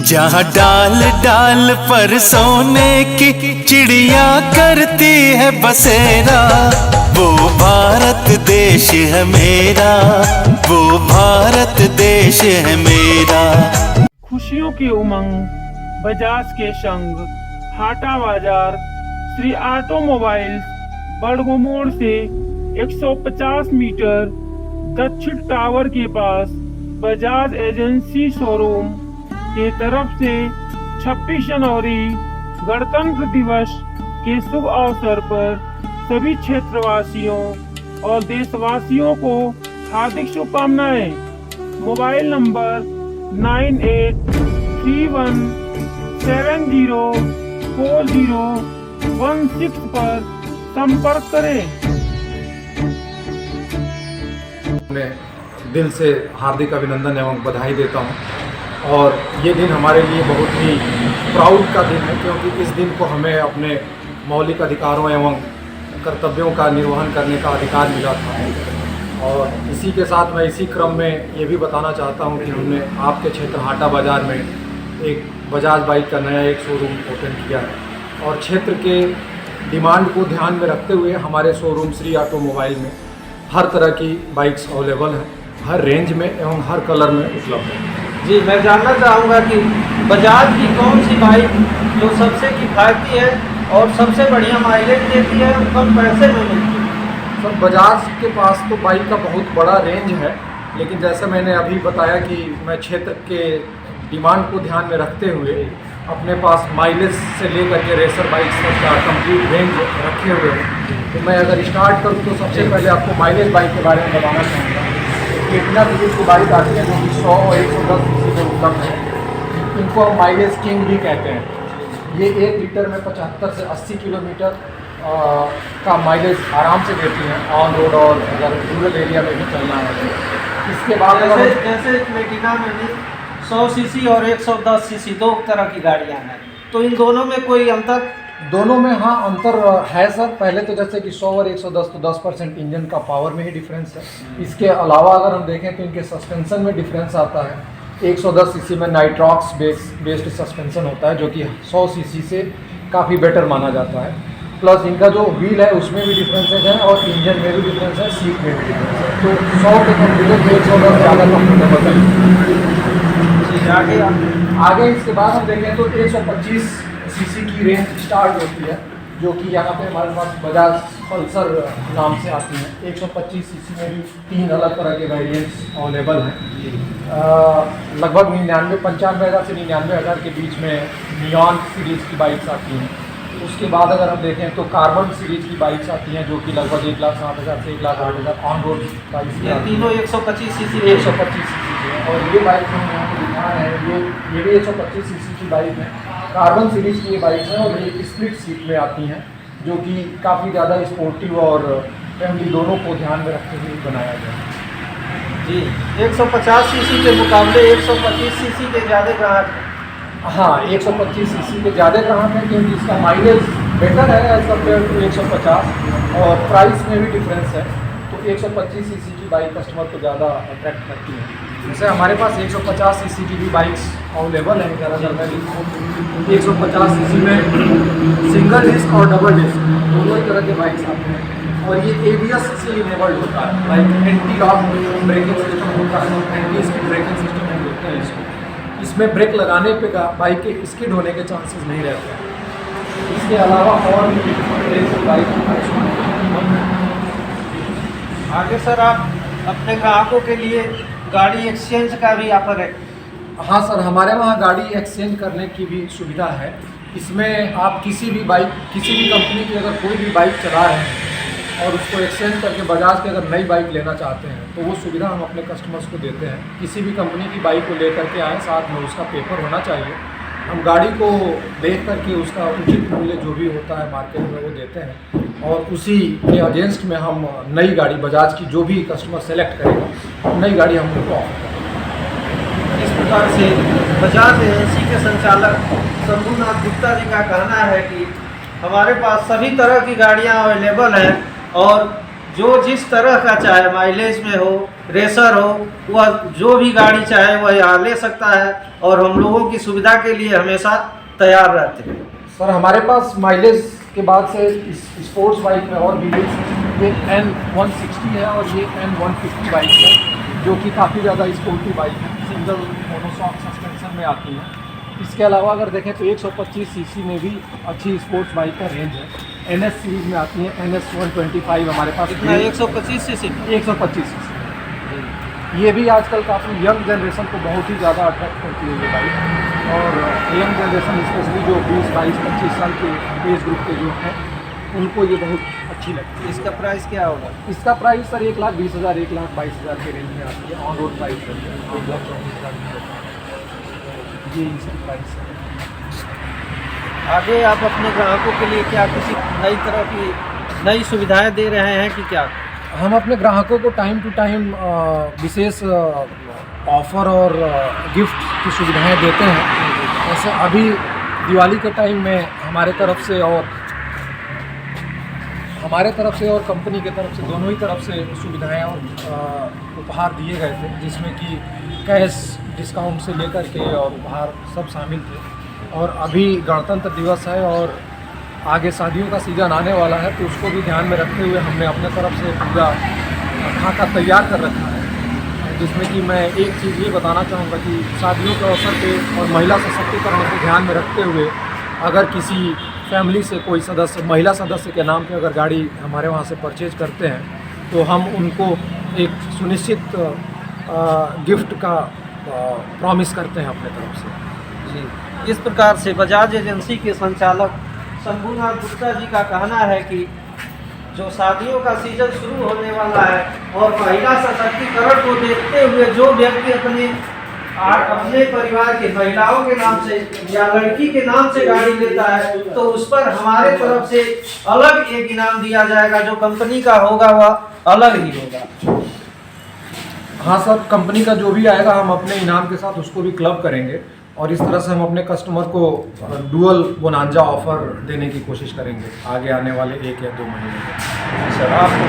जहाँ डाल डाल पर सोने की चिड़िया करती है बसेरा, वो भारत देश है मेरा, वो भारत देश है मेरा। खुशियों की उमंग बजाज के संग, हाटा बाजार, श्री ऑटोमोबाइल्स, बड़गो मोड़ से 150 मीटर दक्षिण टावर के पास बजाज एजेंसी शोरूम के तरफ से 26 जनवरी गणतंत्र दिवस के शुभ अवसर पर सभी क्षेत्रवासियों और देशवासियों को हार्दिक शुभकामनाएं। मोबाइल नंबर 9831704016 पर संपर्क करें। मैं दिल से हार्दिक अभिनंदन एवं बधाई देता हूं और ये दिन हमारे लिए बहुत ही प्राउड का दिन है, क्योंकि इस दिन को हमें अपने मौलिक अधिकारों एवं कर्तव्यों का निर्वहन करने का अधिकार मिला था। और इसी के साथ मैं इसी क्रम में ये भी बताना चाहता हूं कि हमने आपके क्षेत्र हाटा बाज़ार में एक बजाज बाइक का नया एक शोरूम ओपन किया है और क्षेत्र के डिमांड को ध्यान में रखते हुए हमारे शोरूम श्री ऑटोमोबाइल में हर तरह की बाइक्स अवेलेबल हैं, हर रेंज में एवं हर कलर में उपलब्ध है। जी, मैं जानना चाहूँगा कि बजाज की कौन सी बाइक जो सबसे किफ़ायती है और सबसे बढ़िया माइलेज देती है और कम पैसे में मिलती है? सर, बजाज के पास तो बाइक का बहुत बड़ा रेंज है, लेकिन जैसा मैंने अभी बताया कि मैं क्षेत्र के डिमांड को ध्यान में रखते हुए अपने पास माइलेज से लेकर के रेसर बाइक तक का कंप्लीट रेंज रखे हुए हैं। तो मैं अगर स्टार्ट करूँ तो सबसे पहले आपको माइलेज बाइक के बारे में बताना चाहूँगा। प्लेटिना सीरीज की बाइक आती है जो कि 100 और 110 सीसी में उपलब्ध है। इनको हम माइलेज किंग भी कहते हैं। ये 1 लीटर में 75 से 80 किलोमीटर का माइलेज आराम से देती हैं ऑन रोड और अगर रूरल एरिया में भी चलना है। इसके बाद जैसे प्लेटिना में भी 100 सीसी और 110 सीसी दो तरह की गाड़ियाँ हैं, तो इन दोनों में कोई अंतर? दोनों में हाँ अंतर है सर। पहले तो जैसे कि 100 और 110 तो 10% इंजन का पावर में ही डिफरेंस है। इसके अलावा अगर हम देखें तो इनके सस्पेंशन में डिफरेंस आता है। 110 सीसी में नाइट्रॉक्स बेस्ड सस्पेंशन होता है जो कि 100 सीसी से काफ़ी बेटर माना जाता है। प्लस इनका जो व्हील है उसमें भी डिफरेंसेज है और इंजन में भी डिफरेंस है, सीट में भी डिफरेंस है। तो 100 के कंपेयर में 110 ज़्यादा कंफर्टेबल है। आगे इसके बाद हम देखें तो 125 सीसी की रेंज स्टार्ट होती है, जो कि यहाँ पे हमारे पास बजाज पल्सर नाम से आती है। 125 सीसी में भी 3 अलग तरह के वेरिएंट्स अवेलेबल हैं। लगभग 95,000 से 99,000 के बीच में नियॉन सीरीज़ की बाइक्स आती हैं। उसके बाद अगर हम देखें तो कार्बन सीरीज़ की बाइक्स आती हैं जो कि लगभग 1,07,000 से 1,08,000 ऑन रोड बाइक्स। ये तीनों 125 सीसी 125 सीसी की है। और ये बाइक हम यहाँ पर दिखा रहे हैं, ये भी 125 सीसी की बाइक है। कार्बन सीरीज की ये बाइक्स हैं और ये स्प्लिट सीट में आती हैं, जो कि काफ़ी ज़्यादा स्पोर्टिव और फैमिली दोनों को ध्यान में रखते हुए बनाया गया है। जी, 150 सीसी के मुकाबले 125 सीसी के ज़्यादा ग्राहक हैं। हाँ, 125 सीसी के ज़्यादा ग्राहक हैं क्योंकि इसका माइलेज बेटर है एज कम्पेयर टू 150 और प्राइस में भी डिफरेंस है। तो 125 सीसी की बाइक कस्टमर को ज़्यादा अट्रैक्ट करती है। जैसे हमारे पास 150 सीसी की भी बाइक्स अवेलेबल है। अगर मैं लिखूँ 150 सीसी में सिंगल डिस्क और डबल डिस्क दोनों ही तरह के बाइक्स आते हैं और ये ABS से इनेबल्ड होता है। Like anti lock braking system होता है, एंटी स्किड ब्रेकिंग सिस्टम हम बोलते हैं इसको। इसमें ब्रेक लगाने पे बाइक के स्किड होने के चांसेस नहीं रहते हैं। इसके अलावा और भी बाइक आगे सर आप अपने ग्राहकों के लिए गाड़ी एक्सचेंज का भी ऑफर है? हाँ सर, हमारे वहाँ गाड़ी एक्सचेंज करने की भी सुविधा है। इसमें आप किसी भी कंपनी की अगर कोई भी बाइक चला रहे हैं और उसको एक्सचेंज करके बजाज की अगर नई बाइक लेना चाहते हैं तो वो सुविधा हम अपने कस्टमर्स को देते हैं। किसी भी कंपनी की बाइक को लेकर के आए, साथ में उसका पेपर होना चाहिए। हम गाड़ी को देख करके उसका उचित मूल्य जो भी होता है मार्केट में वो देते हैं और उसी के अगेंस्ट में हम नई गाड़ी बजाज की जो भी कस्टमर सेलेक्ट करेगा नई गाड़ी हम उनको ऑफर करेंगे। इस प्रकार से बजाज एजेंसी के संचालक शंभुनाथ गुप्ता जी का कहना है कि हमारे पास सभी तरह की गाड़ियां अवेलेबल हैं और जो जिस तरह का चाहे माइलेज में हो रेसर हो, वह जो भी गाड़ी चाहे वह यहाँ ले सकता है और हम लोगों की सुविधा के लिए हमेशा तैयार रहते हैं। सर हमारे पास माइलेज के बाद से स्पोर्ट्स बाइक में और व्हील्स, ये N160 है और ये N150 बाइक है, जो कि काफ़ी ज़्यादा स्पोर्टी बाइक है, सिंगल मोनोशॉक सस्पेंशन में आती है। इसके अलावा अगर देखें तो 125 सीसी में भी अच्छी स्पोर्ट्स बाइक का रेंज है। NS सीरीज़ में आती है, NS 125 हमारे पास कितना 125 सीसी 125 सीसी। ये भी आजकल काफ़ी यंग जनरेशन को बहुत ही ज़्यादा अट्रैक्ट करती है ये बाइक, और यंग जनरेशन स्पेशली जो 20, 22, 25 साल के एज ग्रुप के जो हैं उनको ये बहुत अच्छी लगती है। इसका प्राइस क्या होगा? इसका प्राइस सर 1,20,000 1,22,000 के रेंज में आती है। ऑन रोड प्राइस है 1,24,000 ये इसकी प्राइस है। आगे आप अपने ग्राहकों के लिए क्या किसी नई तरह की नई सुविधाएं दे रहे हैं कि क्या? हम अपने ग्राहकों को टाइम टू टाइम विशेष ऑफ़र और गिफ्ट की सुविधाएं देते हैं। जैसे अभी दिवाली के टाइम में हमारे तरफ से और कंपनी के तरफ से, दोनों ही तरफ से सुविधाएं और उपहार दिए गए थे, जिसमें कि कैश डिस्काउंट से लेकर के और उपहार सब शामिल थे। और अभी गणतंत्र दिवस है और आगे शादियों का सीज़न आने वाला है, तो उसको भी ध्यान में रखते हुए हमने अपने तरफ से पूरा खाका तैयार कर रखा है, जिसमें कि मैं एक चीज़ ये बताना चाहूँगा कि शादियों के अवसर पे और महिला सशक्तिकरण को ध्यान में रखते हुए अगर किसी फैमिली से कोई सदस्य, महिला सदस्य के नाम पे अगर गाड़ी हमारे वहाँ से परचेज करते हैं, तो हम उनको एक सुनिश्चित गिफ्ट का प्रॉमिस करते हैं अपने तरफ से। जी, इस प्रकार से बजाज एजेंसी के संचालक शंभुनाथ गुप्ता जी का कहना है कि जो शादियों का सीजन शुरू होने वाला है और महिला सशक्तिकरण को देखते हुए जो व्यक्ति अपने परिवार के महिलाओं के नाम से या लड़की के नाम से गाड़ी लेता है, तो उस पर हमारे तरफ से अलग एक इनाम दिया जाएगा। जो कंपनी का होगा वह अलग ही होगा। हाँ सर, कंपनी का जो भी आएगा हम अपने इनाम के साथ उसको भी क्लब करेंगे और इस तरह से हम अपने कस्टमर को डुअल बोनांजा ऑफर देने की कोशिश करेंगे आगे आने वाले 1 या 2 महीने में। सर आपको